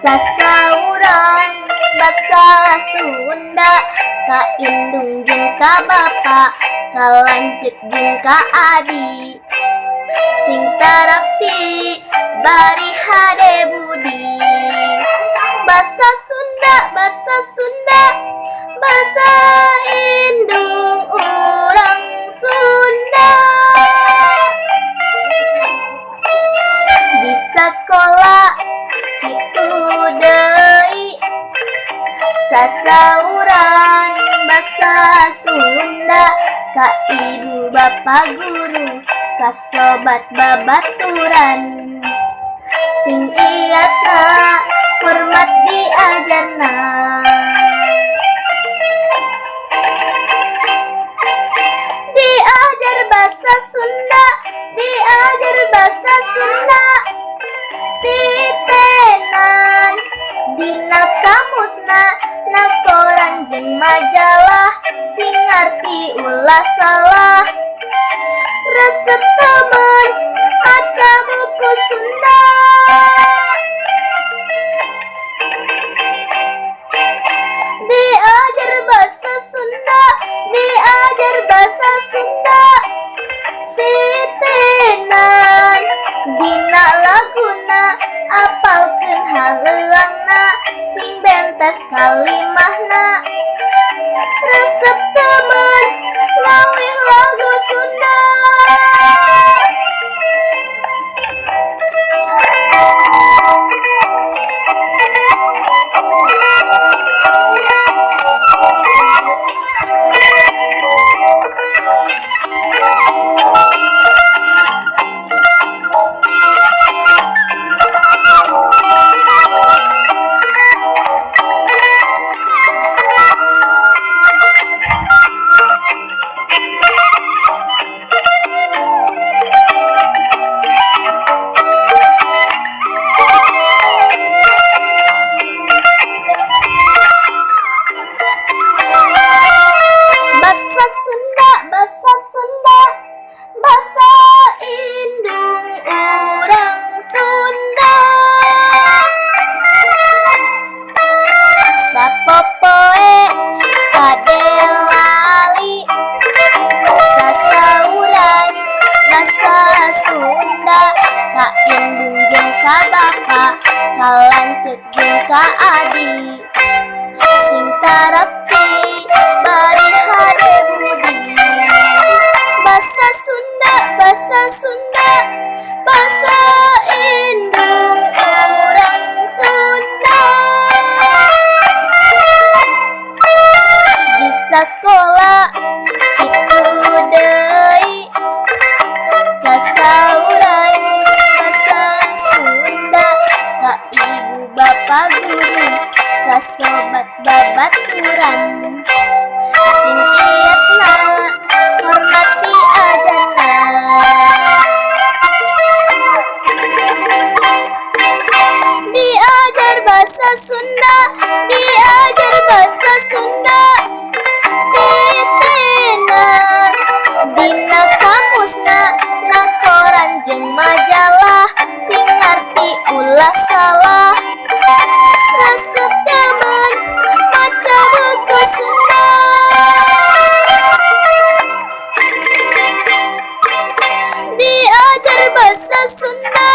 Sasauran basa Sunda ka indung jeung ka bapa ka lanceuk jeung ka adi sing tarapti bari hade budi. Basa Sunda basa indung urang Sunda. Di sakola kitu deui sasauran basa Sunda ka ibu bapa guru ka sobat babaturan sing iatna hormat diajarna. Diajar basa Sunda, diajar basa Sunda titenan dina kamusna na koran jeung majalah sing ngarti ulah salah. Resep temen maca buku Sunda. Diajar bahasa Sunda, diajar bahasa Sunda titenan dina laguna apalkeun haleuangna sing bentes kalimahna. Resep temen lawih lagu Sunda. Basa indung urang Sunda. Sapopoe kade lali sasauran basa Sunda ka indung jeung ka bapa ka lanceuk jeung ka adi sing tarapti bari hade budi. Basa Sunda, basa Sunda, basa indung urang Sunda. Di sakola kitu deui sasauran basa Sunda ka ibu bapa guru ka sobat babaturan sing iatna hormat diajarna. Diajar bahasa Sunda, diajar bahasa Sunda titenan dina kamusna na koran jeung majalah sing ngarti ulah salah. Resep temen maca buku Sunda. Diajar bahasa Sunda,